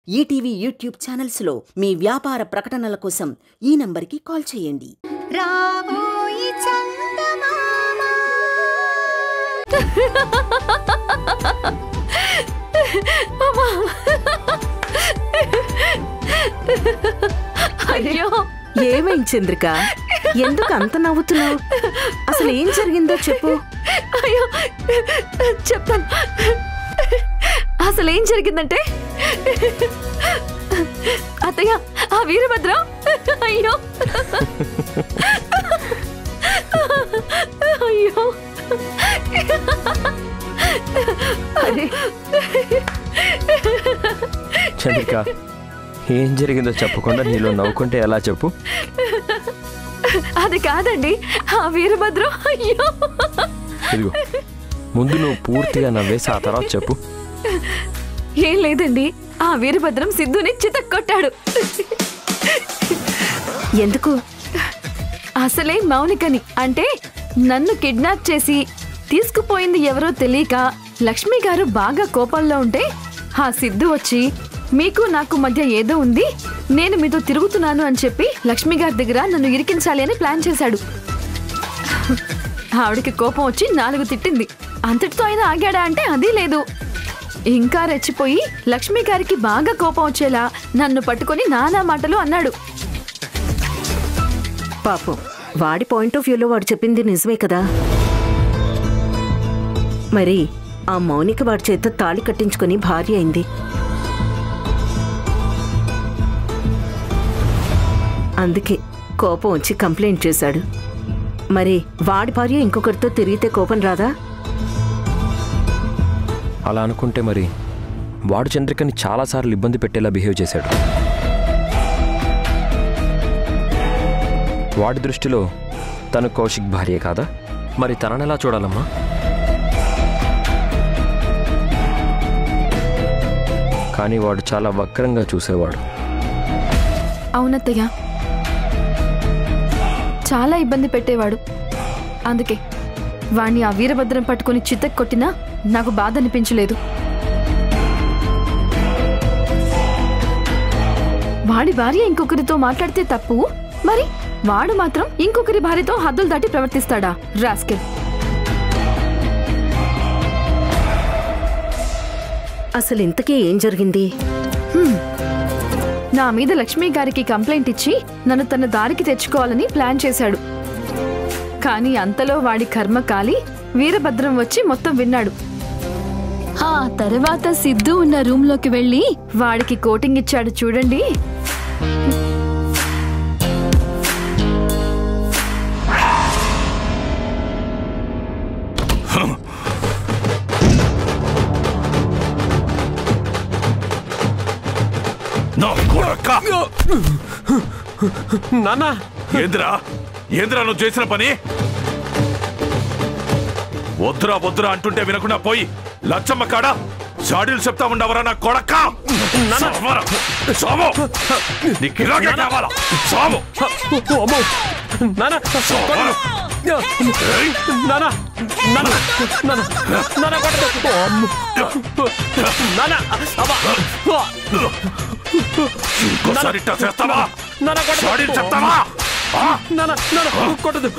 ETV YouTube ఛానల్స్లో మీ వ్యాపార ప్రకటనల కోసం ఈ నంబర్కి కాల్ చేయండి. రాబోయి చందమామ అయ్యో, ఏమైంది చంద్రిక? ఎందుకు అంత నవ్వుతున్నావు? అసలు ఏం జరిగిందో చెప్పు. అయ్యో చెప్తాను. అసలు ఏం జరిగిందంటే, అత్తయ్య ఆ వీరభద్రం అయ్యో అయ్యో చంద్రిక, ఏం జరిగిందో చెప్పకుండా నీలో నవ్వుకుంటే ఎలా చెప్పు? అది కాదండి, ఆ వీరభద్రం అయ్యో. ఇదిగో ముందు నువ్వు పూర్తిగా నవ్వేసి ఆ తర్వాత చెప్పు. ఏం లేదండి, ఆ వీరభద్రం సిద్ధుని చితక్కొట్టాడు. ఎందుకు? అసలే మౌనికని అంటే నన్ను కిడ్నాప్ చేసి తీసుకుపోయింది ఎవరో తెలియక లక్ష్మి గారు బాగా కోపంలో ఉంటే ఆ సిద్ధు వచ్చి మీకు నాకు మధ్య ఏదో ఉంది, నేను మీతో తిరుగుతున్నాను అని చెప్పి లక్ష్మి గారి దగ్గర నన్ను ఇరికించాలి అని ప్లాన్ చేశాడు. ఆవిడకి కోపం వచ్చి 4 తిట్టింది. అంతటితో అయినా ఆగాడా అంటే అది లేదు. ఇంకా రెచ్చిపోయి లక్ష్మి గారికి బాగా కోపం వచ్చేలా నన్ను పట్టుకొని నానా మాటలు అన్నాడు. పాపం, వాడి పాయింట్ ఆఫ్ వ్యూలో వాడు చెప్పింది నిజమే కదా. మరి ఆ మౌనిక వాడి చేత తాళి కట్టించుకుని భార్య అయింది. అందుకే కోపం వచ్చి కంప్లైంట్ చేశాడు. మరి వాడి భార్య ఇంకొకరితో తిరిగితే కోపం రాదా? అలా అనుకుంటే మరి వాడు చంద్రికని చాలాసార్లు ఇబ్బంది పెట్టేలా బిహేవ్ చేశాడు. వాడి దృష్టిలో తను కౌశిక్ భార్య కాదా? మరి తననెలా చూడాలమ్మా? కానీ వాడు చాలా వక్రంగా చూసేవాడు. అవునత్తయ్య, చాలా ఇబ్బంది పెట్టేవాడు. అందుకే వాణ్ణి ఆ వీరభద్రం పట్టుకుని చితక్ కొట్టినా నాకు బాధ అనిపించలేదు. వాడి భార్య ఇంకొకరితో మాట్లాడితే తప్పు, మరి వాడు మాత్రం ఇంకొకరి భార్యతో హద్దులు దాటి ప్రవర్తిస్తాడా రాస్కెల్. అసలు ఇంతకీ ఏం జరిగింది? నా మీద లక్ష్మి గారికి కంప్లైంట్ ఇచ్చి నన్ను తన దారికి తెచ్చుకోవాలని ప్లాన్ చేశాడు. కానీ అంతలో వాడి కర్మ కాలి వీరభద్రం వచ్చి మొత్తం విన్నాడు. ఆ తర్వాత సిద్ధు ఉన్న రూమ్ లోకి వెళ్లి వాడికి కోటింగ్ ఇచ్చాడు చూడండి. నాన్నా, ఏంద్రా నువ్వు చేసిన పని? వద్దురా వద్దురా అంటుంటే వినకుండా పోయి లచ్చమ్మ కాడ షాడీలు చెప్తా ఉండవరా నా కొడక్క. ఇంకోసారి ఇట్టా చేస్తావా? షాడీలు చెప్తావా? కొట్టదు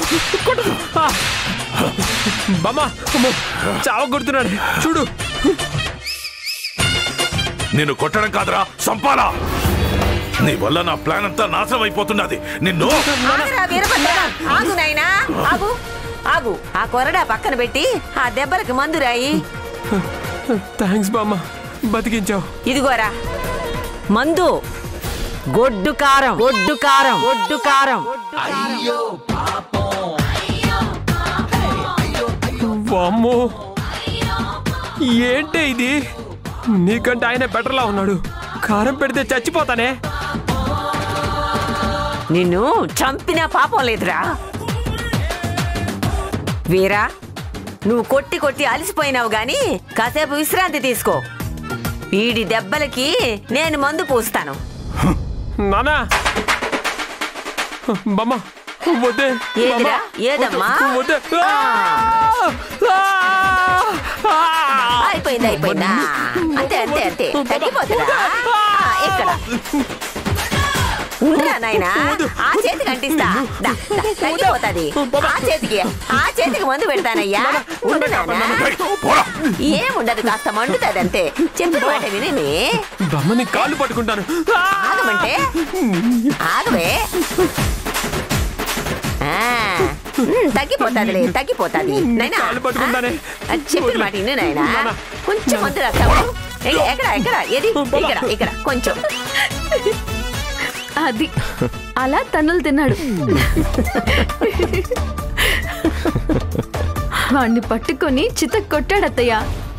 కొట్టదు. బామ్మ చావ కొడుతున్నాడు చూడు. నిన్ను కొట్టడం కాదురా, సంపాలా. నీ వల్ల నా ప్లాన్ అంతా నాశనం అయిపోతున్నది. నిన్ను ఆగు నాయనా, ఆగు ఆగు. ఆ కొరడా పక్కన పెట్టి ఆ దెబ్బలకి మందు రాయి. థ్యాంక్స్ బామ్మ, బతికించావు. ఇదిగోరా మందు. గొడ్డు కారం, గొడ్డు కారం, గొడ్డు కారం. వామ్మో, ఏంటే ఇది? నీకంటే ఆయన బెటర్లా ఉన్నాడు. కారం పెడితే చచ్చిపోతానే. నిన్ను చంపినా పాపం లేదురా వీరా. నువ్వు కొట్టి కొట్టి అలసిపోయినావు గాని కాసేపు విశ్రాంతి తీసుకో. వీడి దెబ్బలకి నేను మందు పూస్తాను. నానా బామ్మ వద్దే. ఏదమ్మా? అయిపోయిందా? అంతే అంతే అంతే, తగ్గిపోతుందా? ఉండరా నాయనా, ఆ చేతికి అంటిస్తా. తగ్గిపోతుంది. ఆ చేతికి మందు పెడతానయ్యా. ఉండు నాన్న, ఏముండదు, కాస్త మండుతుంది అంతే. చెప్పిన మాట విని బ్రహ్మని కాళ్ళు పట్టుకుంటాను. ఆగమంటే ఆగవే. తగ్గిపోతాదిలే, తగ్గిపోతాది నాయనా. చెప్పిన మాట విను నాయనా. కొంచెం మందు రాస్తావు. ఎక్కడ ఎక్కడ ఏది? ఇక్కడ ఇక్కడ కొంచెం. అది అలా తన్నులు తిన్నాడు. వాణ్ణి పట్టుకొని చితక్ కొట్టాడు అత్తయ్య.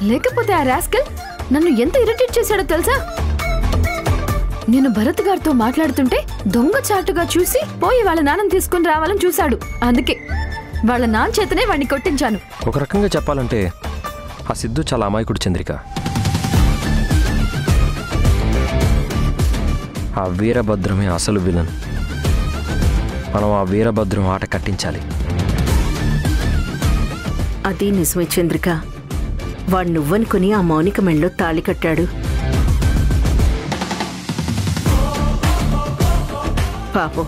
లేకపోతే ఆ రాస్కల్ నన్ను ఎంత ఇరిటేట్ చేశాడో తెలుసా? నేను భరత్ గారితో మాట్లాడుతుంటే దొంగచాటుగా చూసి పోయి వాళ్ళ నాన్నని తీసుకుని రావాలని చూశాడు. అందుకే వాళ్ళ నాన్న చేతనే వాడిని కొట్టించాను. ఒక రకంగా చెప్పాలంటే ఆ సిద్ధు చాలా అమాయకుడు చంద్రిక. ఆ వీరభద్రమే అసలు విలన్. మనం ఆ వీరభద్రం ఆట కట్టించాలి. అది నిజమే చంద్రిక. వాడు నువ్వనుకుని ఆ మౌనిక మెళ్ళలో తాళి కట్టాడు. పాపం,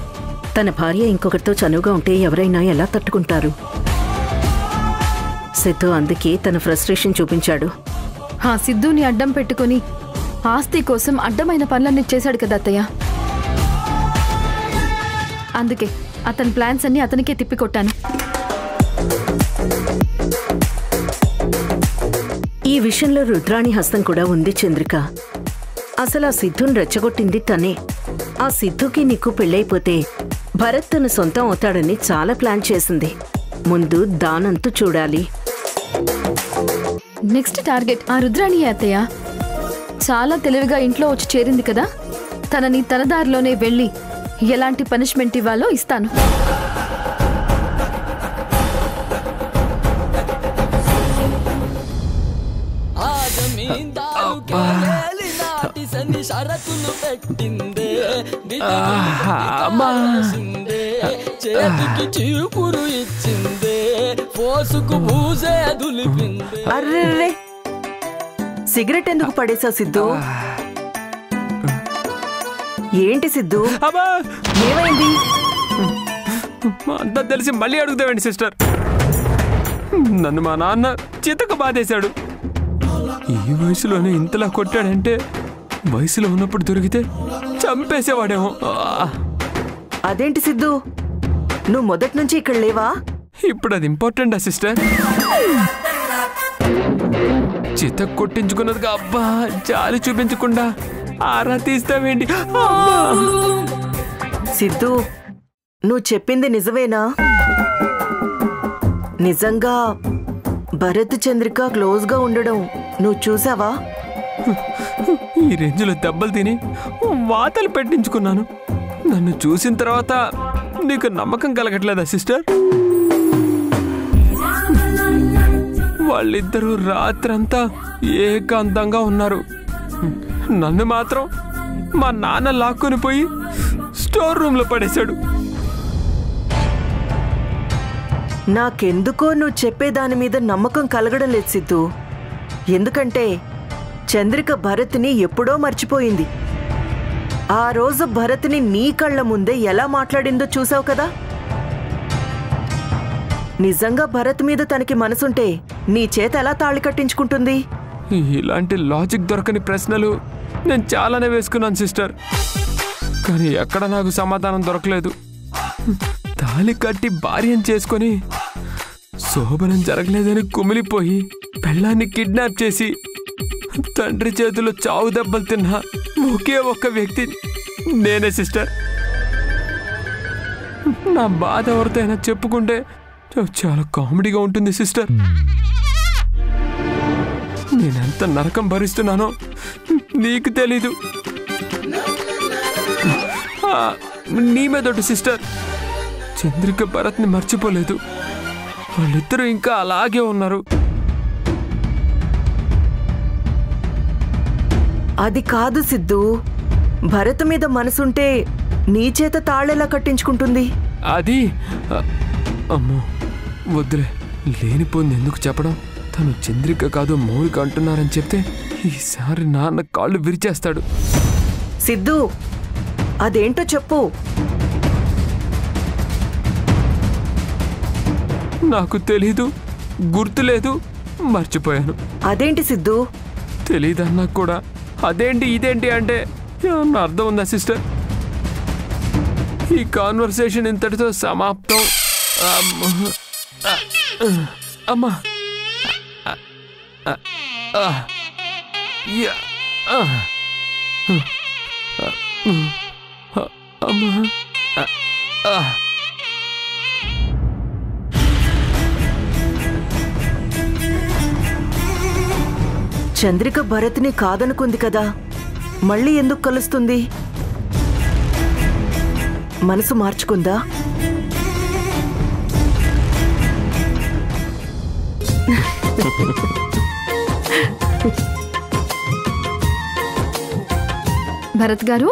తన భార్య ఇంకొకరితో చనువుగా ఉంటే ఎవరైనా ఎలా తట్టుకుంటారు? సిద్ధు అందుకే తన ఫ్రస్ట్రేషన్ చూపించాడు. ఆ సిద్ధుని అడ్డం పెట్టుకుని ఆస్తి కోసం అడ్డమైన పనులన్నీ చేశాడు కదా అత్తయ్య. అందుకే అతని ప్లాన్స్ అన్ని అతనికే తిప్పికొట్టాను. ఈ విషయంలో రుద్రాణి హస్తం కూడా ఉంది చంద్రిక. అసలు ఆ సిద్ధుని రెచ్చగొట్టింది తనే. ఆ సిద్ధుకి నీకు పెళ్ళైపోతే భరత్ తన సొంతం అవుతాడని చాలా ప్లాన్ చేసింది. ముందు దానంతు చూడాలి. నెక్స్ట్ టార్గెట్ ఆ రుద్రాణి అత్తయ్య. చాలా తెలివిగా ఇంట్లో వచ్చి చేరింది కదా, తనని తన దారిలోనే వెళ్ళి ఎలాంటి పనిష్మెంట్ ఇవ్వాలో ఇస్తాను. అర్రే, సిగరెట్ ఎందుకు పడేసా సిద్ధు? ఏంటి సిద్ధు, ఏమైంది? అంతా తెలిసి మళ్ళీ అడుగుతావండి సిస్టర్. నన్ను మా నాన్న చితక బాధేశాడు. ఈ వయసులోనే ఇంతలా కొట్టాడంటే వయసులో ఉన్నప్పుడు దొరికితే చంపేసేవాడేమో. అదేంటి సిద్ధు, నువ్వు మొదటి నుంచి ఇక్కడ లేవా? ఇప్పుడు అది ఇంపార్టెంటా సిస్టర్? చిత కొట్టించుకున్నదిగా అబ్బా జాలి చూపించకుండా ఆరా తీస్తావేంటి? సిద్ధు, నువ్వు చెప్పింది నిజమేనా? నిజంగా భరత్ చంద్రిక క్లోజ్ గా ఉండడం నువ్వు చూసావా? ఈ రేంజ్లో దెబ్బలు తిని వాతలు పెట్టించుకున్నాను. నన్ను చూసిన తర్వాత నీకు నమ్మకం కలగట్లేదా సిస్టర్? వాళ్ళిద్దరూ రాత్రంతా ఏకాంతంగా ఉన్నారు. నన్ను మాత్రం మా నాన్న లాక్కొని పోయి స్టోర్ రూమ్ లో పడేశాడు. నాకెందుకో నువ్వు చెప్పేదాని మీద నమ్మకం కలగడం లేదు సిద్ధు. ఎందుకంటే చంద్రిక భరత్ని ఎప్పుడో మర్చిపోయింది. ఆ రోజు భరత్ని నీ కళ్ళ ముందే ఎలా మాట్లాడిందో చూసావు కదా. నిజంగా భరత్ మీద తనకి మనసుంటే నీ చేత ఎలా తాళి కట్టించుకుంటుంది? ఇలాంటి లాజిక్ దొరకని ప్రశ్నలు నేను చాలానే వేసుకున్నాను సిస్టర్, కానీ ఎక్కడ నాకు సమాధానం దొరకలేదు. తాళి కట్టి భార్యను చేసుకొని శోభనం జరగలేదని కుమిలిపోయి పెళ్ళాన్ని కిడ్నాప్ చేసి తండ్రి చేతిలో చావు దెబ్బలు తిన్నా ఒకే ఒక్క వ్యక్తి నేనే సిస్టర్. నా బాధ ఎవరితోనైనా చెప్పుకుంటే చాలా కామెడీగా ఉంటుంది సిస్టర్. నేనెంత నరకం భరిస్తున్నానో నీకు తెలీదు. నీ మీదొట్టు సిస్టర్, చంద్రిక భరత్ని మర్చిపోలేదు. వాళ్ళిద్దరూ ఇంకా అలాగే ఉన్నారు. అది కాదు సిద్ధు, భరత్ మీద మనసుంటే నీ చేత తాళెలా కట్టించుకుంటుంది? అది అమ్మో వద్దులే, లేనిపోయింది ఎందుకు చెప్పడం. తను చంద్రిక కాదు మౌనిక అంటున్నారని చెప్తే ఈసారి నాన్న కాళ్ళు విరిచేస్తాడు. సిద్ధు అదేంటో చెప్పు. నాకు తెలీదు, గుర్తులేదు, మర్చిపోయాను. అదేంటి సిద్ధు? తెలీదన్నా కూడా అదేంటి ఇదేంటి అంటే ఏమన్నా అర్థం ఉందా సిస్టర్? ఈ కాన్వర్సేషన్ ఇంతటితో సమాప్తం. అమ్మా అమ్మా చంద్రిక భరత్ని కాదనుకుంది కదా, మళ్ళీ ఎందుకు కలుస్తుంది? మనసు మార్చుకుందా? భరత్ గారు,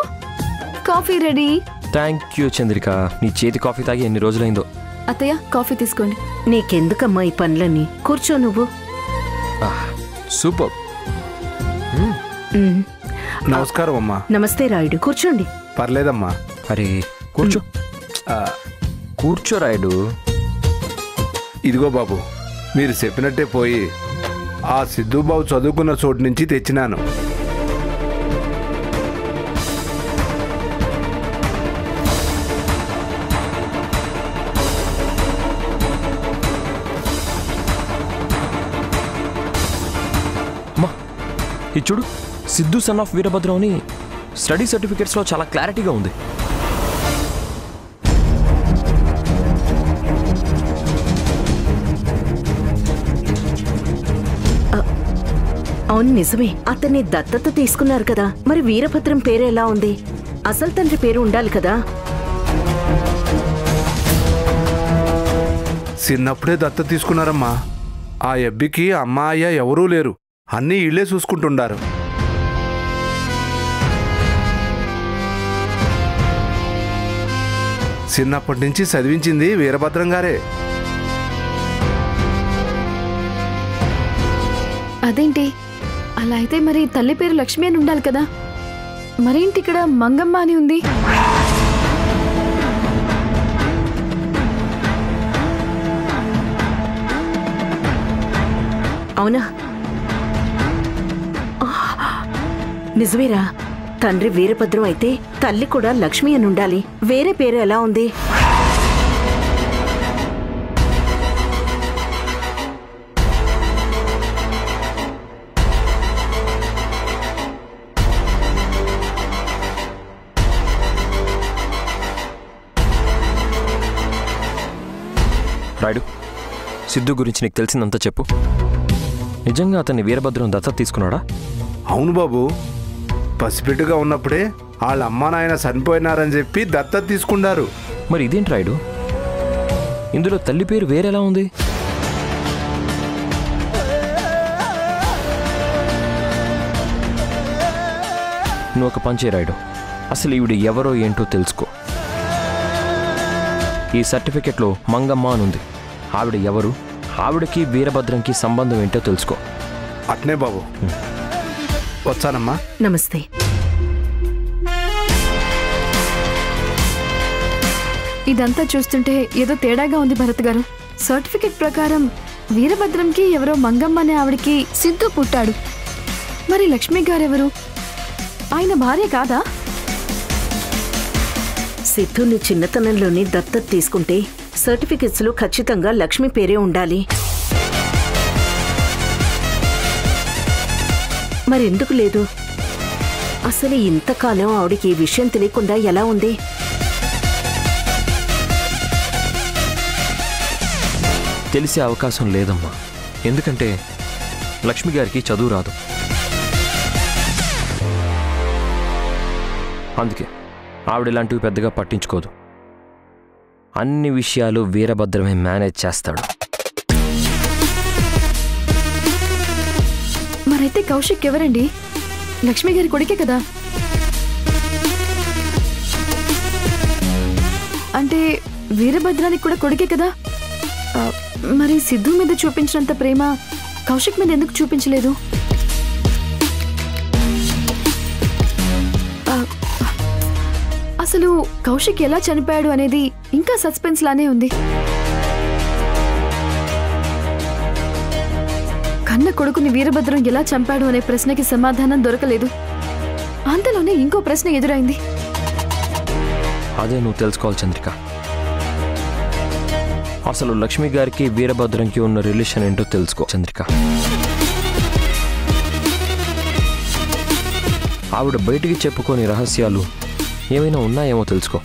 coffee ready. Thank you Chandrika. నీ చేతి కాఫీ తాగి ఎన్ని రోజులైందో. అత్తయ్య, కాఫీ తీసుకోండి. నీకెందుకమ్మా ఈ పనులన్నీ? కూర్చో నువ్వు. సూపర్. నమస్కారం అమ్మా. నమస్తే రాయుడు, కూర్చోండి. పర్లేదమ్మా. అరే కూర్చో. కూర్చో రాయుడు. ఇదిగో బాబు, మీరు చెప్పినట్టే పోయి ఆ సిద్ధుబాబు చదువుకున్న చోటు నుంచి తెచ్చినాను. ఇది చూడు, సిద్ధు సన్ ఆఫ్ వీరభద్రం అని స్టడీ సర్టిఫికేట్స్లో చాలా క్లారిటీగా ఉంది. అవును నిజమే, అతన్ని దత్తత తీసుకున్నారు కదా. మరి వీరభద్రం పేరు ఎలా ఉంది? అసలు తండ్రి పేరు ఉండాలి కదా. చిన్నప్పుడే దత్త తీసుకున్నారమ్మా. ఆ అబ్బికి అమ్మాయ్య ఎవరూ లేరు, అన్నీ ఇళ్లే చూసుకుంటుండారు. చిన్నప్పటి నుంచి చదివించింది వీరభద్రం గారే. అదేంటి అలా అయితే? మరి తల్లి పేరు లక్ష్మి అని ఉండాలి కదా. మరేంటి ఇక్కడ మంగమ్మ అని ఉంది? అవునా? నిజమేరా, తండ్రి వీరభద్రం అయితే తల్లి కూడా లక్ష్మి అని ఉండాలి. వేరే పేరు ఎలా ఉంది? రాయుడు, సిద్ధు గురించి నీకు తెలిసిందంతా చెప్పు. నిజంగా అతన్ని వీరభద్రం దత్తత తీసుకున్నాడా? అవును బాబు, పసిపెట్టుగా ఉన్నప్పుడే వాళ్ళ అమ్మా నాయన చనిపోయినారని చెప్పి దత్తత తీసుకున్నారు. మరి ఇదేంటి రాయుడు, ఇందులో తల్లి పేరు వేరేలా ఉంది? నువ్వు ఒక పని చేయి రాయుడు, అసలు ఈవిడ ఎవరో ఏంటో తెలుసుకో. ఈ సర్టిఫికెట్లో మంగమ్మ అని ఉంది. ఆవిడ ఎవరు, ఆవిడకి వీరభద్రంకి సంబంధం ఏంటో తెలుసుకో. అట్నే బాబు, వచ్చానమ్మా. నమస్తే. ఇదంతా చూస్తుంటే ఏదో తేడాగా ఉంది భరత్ గారు. సర్టిఫికెట్ ప్రకారం వీరభద్రంకి ఎవరో మంగమ్మ అనే ఆవిడకి సిద్ధు పుట్టాడు. మరి లక్ష్మి గారెవరు? ఆయన భార్య కాదా? సిద్ధుని చిన్నతనంలోని దత్తత తీసుకుంటే సర్టిఫికెట్స్ లో ఖచ్చితంగా లక్ష్మి పేరే ఉండాలి. మరెందుకు లేదు? అసలు ఇంతకాలం ఆవిడికి ఈ విషయం తెలియకుండా ఎలా ఉంది? తెలిసే అవకాశం లేదమ్మా. ఎందుకంటే లక్ష్మి గారికి చదువు రాదు. అందుకే ఆవిడ ఇలాంటివి పెద్దగా పట్టించుకోదు. అన్ని విషయాలు వీరభద్రమే మేనేజ్ చేస్తాడు. మరైతే కౌశిక్ ఎవరండి? లక్ష్మి గారి కొడుకే కదా. అంటే వీరభద్రానికి కూడా కొడుకే కదా. మరి సిద్ధు మీద చూపించినంత ప్రేమ కౌశిక్ మీద ఎందుకు చూపించలేదు? అసలు కౌశిక్ ఎలా చనిపోయాడు అనేది ఇంకా సస్పెన్స్ లానే ఉంది. కన్న కొడుకుని వీరభద్రం ఎలా చంపాడు అనే ప్రశ్నకి సమాధానం దొరకలేదు. అంతలోనే ఇంకో ప్రశ్న ఎదురైంది. అదే నువ్వు తెలుసుకోవాలి చంద్రిక. అసలు లక్ష్మి గారికి వీరభద్రంకి ఉన్న రిలేషన్ ఏంటో తెలుసుకో చంద్రిక. ఆవిడ బయటికి చెప్పుకోని రహస్యాలు ఏమైనా ఉన్నాయేమో తెలుసుకో.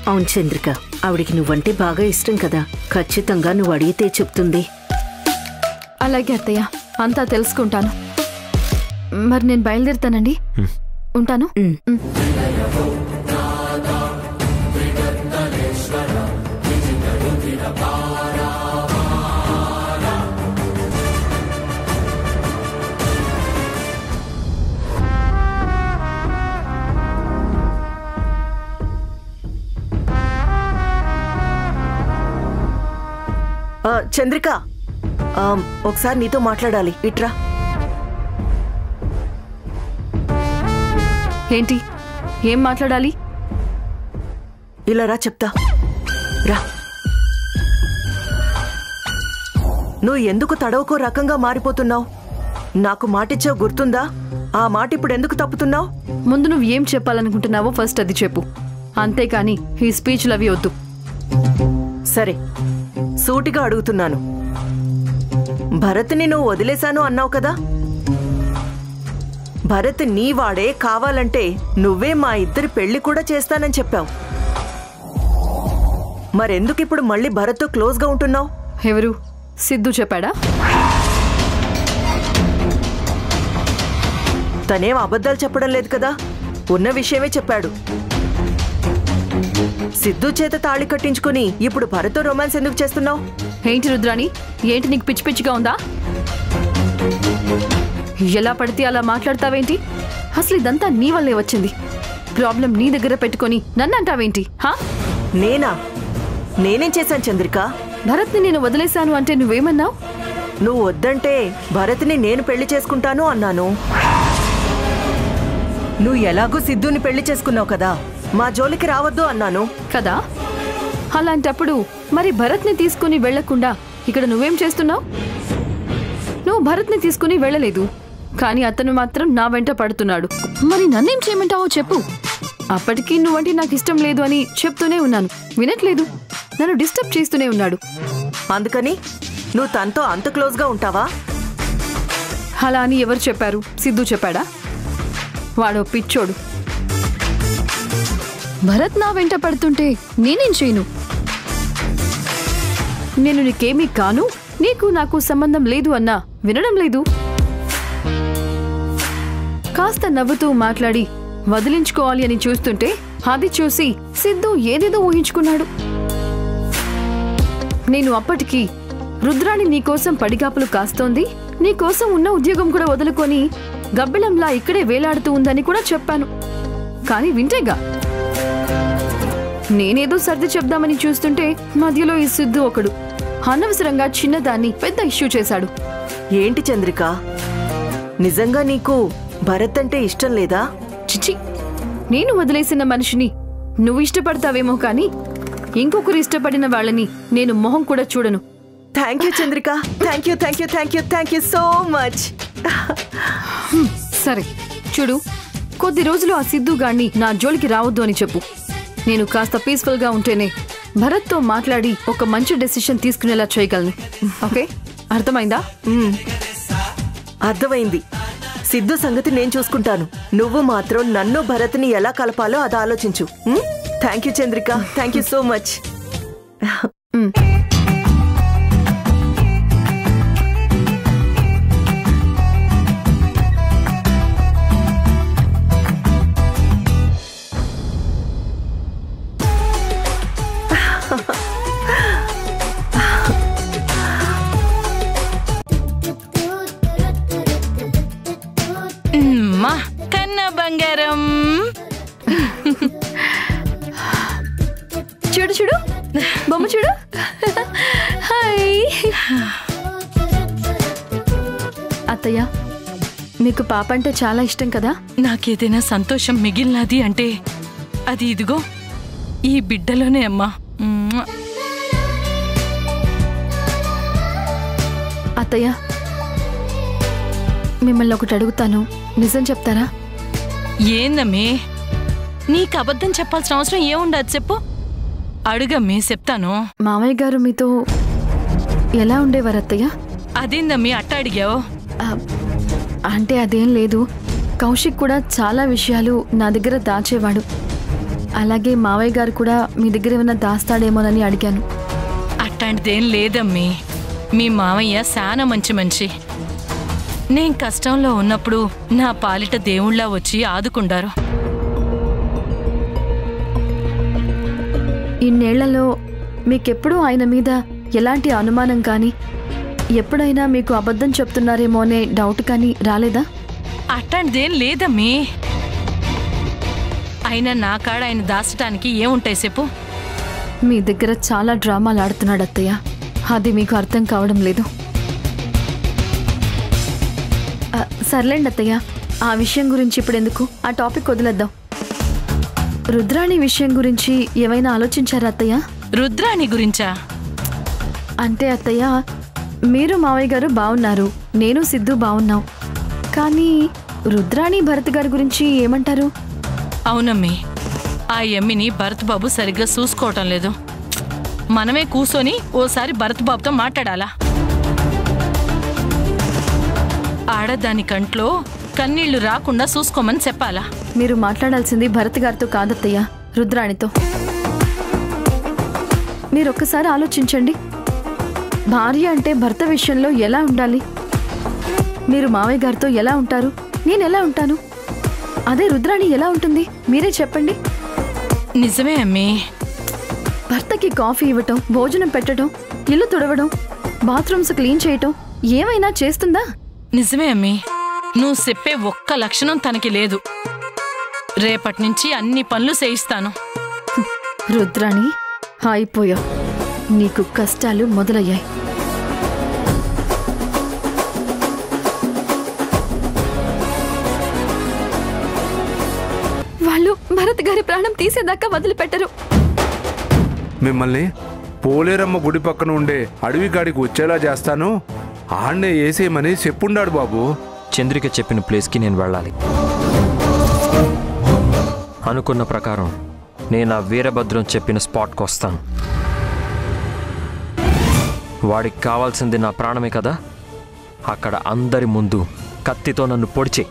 అవును చంద్రిక, ఆవిడికి నువ్వంటే బాగా ఇష్టం కదా, ఖచ్చితంగా నువ్వు అడిగితే చెప్తుంది. అలాగే అత్తయ్య, అంతా తెలుసుకుంటాను. మరి నేను బయలుదేరుతానండి. ఉంటాను. చంద్రిక, ఒకసారి నీతో మాట్లాడాలి. ఇట్రా. ఏంటి? ఏం మాట్లాడాలి? ఇలా రా, చెప్తా. రా. నువ్వు ఎందుకు తడవకో రకంగా మారిపోతున్నావు? నాకు మాటిచ్చావు, గుర్తుందా? ఆ మాట ఇప్పుడు ఎందుకు తప్పుతున్నావు? ముందు నువ్వు ఏం చెప్పాలనుకుంటున్నావో ఫస్ట్ అది చెప్పు. అంతేకాని ఈ స్పీచ్లు అవి వద్దు. సరే, సూటిగా అడుగుతున్నాను. భరత్ని నువ్వు వదిలేశాను అన్నావు కదా? భరత్ నీ వాడే, కావాలంటే నువ్వే మా ఇద్దరి పెళ్లి కూడా చేస్తానని చెప్పావు. మరెందుకు ఇప్పుడు మళ్ళీ భరత్తో క్లోజ్గా ఉంటున్నావు? ఎవరు? సిద్ధు చెప్పాడా? తనేం అబద్ధాలు చెప్పడం లేదు కదా, ఉన్న విషయమే చెప్పాడు. సిద్ధు చేత తాళి కట్టించుకుని ఇప్పుడు భరత్తో రొమాన్స్ ఎందుకు చేస్తున్నావు? ఏంటి రుద్రాణి, ఏంటి నీకు పిచ్చి పిచ్చిగా ఉందా? ఎలా పడితే అలా మాట్లాడతావేంటి? అసలు ఇదంతా నీ వల్లే వచ్చింది. ప్రాబ్లం నీ దగ్గర పెట్టుకొని నన్ను అంటావేంటి? నేనేం చేశాను చంద్రిక? భరత్ని నేను వదిలేశాను అంటే నువ్వేమన్నావు? నువ్వు వద్దంటే భరత్ని నేను పెళ్లి చేసుకుంటాను అన్నాను. నువ్వు ఎలాగూ సిద్ధుని పెళ్లి చేసుకున్నావు కదా, మా జోలికి రావద్దు అన్నాను కదా. అలాంటప్పుడు మరి భరత్ని తీసుకుని వెళ్లకుండా ఇక్కడ నువ్వేం చేస్తున్నావు? నువ్వు భరత్ని తీసుకుని వెళ్ళలేదు, కానీ అతను మాత్రం నా వెంట పడుతున్నాడు. మరి నన్నేం చేయమంటావో చెప్పు. అప్పటికీ నువ్వంటే నాకు ఇష్టం లేదు అని చెప్తూనే ఉన్నాను, వినట్లేదు. నన్ను డిస్టర్బ్ చేస్తూనే ఉన్నాడు. అందుకని నువ్వు తనతో అంత క్లోజ్గా ఉంటావా? అలా అని ఎవరు చెప్పారు? సిద్ధు చెప్పాడా? వాడో పిచ్చోడు. భరత్ నా వెంట పడుతుంటే నేనేం చేయను? నేను నీకేమీ కాను, నీకు నాకు సంబంధం లేదు అన్నా వినడం లేదు. కాస్త నవ్వుతూ మాట్లాడి వదిలించుకోవాలి అని చూస్తుంటే అది చూసి సిద్ధు ఏదేదో ఊహించుకున్నాడు. నేను అప్పటికి రుద్రాణి నీకోసం పడిగాపులు కాస్తోంది, నీకోసం ఉన్న ఉద్యోగం కూడా వదులుకొని గబ్బిలంలా ఇక్కడే వేలాడుతూ ఉందని కూడా చెప్పాను. కానీ వింటేగా. నేనేదో సర్ది చెప్దామని చూస్తుంటే మధ్యలో ఈ సిద్ధు ఒకడు అనవసరంగా చిన్నదాన్ని పెద్ద ఇష్యూ చేశాడు. ఏంటి చంద్రిక, నిజంగా నీకు భరత్ అంటే ఇష్టం లేదా? చిచి, నేను వదిలేసిన మనిషిని నువ్వు ఇష్టపడతావేమో కానీ ఇంకొకరు ఇష్టపడిన వాళ్ళని నేను మొహం కూడా చూడను. Thank you Chandrika, thank you thank you thank you thank you so much. సరే చూడు, కొద్ది రోజులు ఆ సిద్ధు గాన్ని నా జోలికి రావద్దు అని చెప్పు. నేను కాస్త పీస్ఫుల్గా ఉంటేనే భరత్తో మాట్లాడి ఒక మంచి డెసిషన్ తీసుకునేలా చేయగలను. ఓకే, అర్థమైందా? అర్థమైంది. సిద్ధు సంగతి నేను చూసుకుంటాను. నువ్వు మాత్రం నన్ను భరత్ని ఎలా కలపాలో అది ఆలోచించు. Thank you Chandrika, thank you so much. కన్నా బంగారం, చూడు చూడు, బొమ్మ చూడు. హాయ్ అత్తయ్య, మీకు పాప అంటే చాలా ఇష్టం కదా? నాకేదైనా సంతోషం మిగిలినది అంటే అది ఇదిగో ఈ బిడ్డలోనే అమ్మా. అత్తయ్య, మిమ్మల్ని ఒకటి అడుగుతాను, నిజం చెప్తారా? ఏందమ్మే, నీకు అబద్ధం చెప్పాల్సిన అవసరం ఏముండదు, చెప్పు. అడుగమ్మే, చెప్తాను. మామయ్య గారు మీతో ఎలా ఉండేవారు అత్తయ్య? అదేందమ్మి అట్ట అడిగావు? అంటే అదేం లేదు, కౌశిక్ కూడా చాలా విషయాలు నా దగ్గర దాచేవాడు. అలాగే మావయ్య గారు కూడా మీ దగ్గర ఏమైనా దాస్తాడేమోనని అడిగాను. అట్లాంటిదేం లేదమ్మి. మీ మామయ్య చాలా మంచి మనిషి. నేను కష్టంలో ఉన్నప్పుడు నా పాలిట దేవుళ్ళ వచ్చి ఆదుకుంటారు. ఇన్నేళ్లలో మీకెప్పుడూ ఆయన మీద ఎలాంటి అనుమానం కానీ, ఎప్పుడైనా మీకు అబద్ధం చెప్తున్నారేమో అనే డౌట్ కానీ రాలేదా? అట్లాంటిదేం లేదమ్మీ. అయినా నా కాడ ఆయన దాచటానికి ఏముంటాయి చెప్పు? మీ దగ్గర చాలా డ్రామాలు ఆడుతున్నాడు అత్తయ్య, అది మీకు అర్థం కావడం లేదు. సర్లేండి అత్తయ్య, ఆ విషయం గురించి ఇప్పుడు ఎందుకు, ఆ టాపిక్ వదిలేద్దాం. రుద్రాణి విషయం గురించి ఏమైనా ఆలోచించారా అత్తయ్య? రుద్రాణి గురించా? అంటే అత్తయ్య, మీరు మావయ్య గారు బాగున్నారు, నేను సిద్ధు బాగున్నాం, కానీ రుద్రాణి భరత్ గారి గురించి ఏమంటారు? అవునమ్మి, ఆ ఎమ్మిని భరత్ బాబు సరిగ్గా చూసుకోవటం లేదు. మనమే కూసోని ఓసారి భరత్ బాబుతో మాట్లాడాలా. ఆడదాని కంట్లో కన్నీళ్లు రాకుండా చూసుకోమని చెప్పాలా. మీరు మాట్లాడాల్సింది భరత్ గారితో కాదత్తయ్య, రుద్రాణితో. మీరొక్కసారి ఆలోచించండి. భార్య అంటే భర్త విషయంలో ఎలా ఉండాలి? మీరు మావయ్య గారితో ఎలా ఉంటారు, నేను ఎలా ఉంటాను? అదే రుద్రాణి ఎలా ఉంటుంది మీరే చెప్పండి. నిజమే అమ్మీ. భర్తకి కాఫీ ఇవ్వటం, భోజనం పెట్టడం, ఇల్లు తుడవడం, బాత్రూమ్స్ క్లీన్ చేయటం ఏమైనా చేస్తుందా? నిజమే అమ్మీ, నువ్వు చెప్పే ఒక్క లక్షణం తనకి లేదు. రేపటి నుంచి అన్ని పనులు చేయిస్తాను. రుద్రాణి, అయిపోయావు, నీకు కష్టాలు మొదలయ్యాయి. వాళ్ళు భరత్ గారి ప్రాణం తీసేదాకా వదిలిపెట్టరు. మిమ్మల్ని పోలేరమ్మ గుడి పక్కన ఉండే అడవి కాడికి వచ్చేలా చేస్తాను, ఆడనే వేసేయమని చెప్పుండాడు బాబు. చంద్రిక చెప్పిన ప్లేస్కి నేను వెళ్ళాలి. అనుకున్న ప్రకారం నేను ఆ వీరభద్రం చెప్పిన స్పాట్కి వస్తాను. వాడికి కావాల్సింది నా ప్రాణమే కదా. అక్కడ అందరి ముందు కత్తితో నన్ను పొడిచే.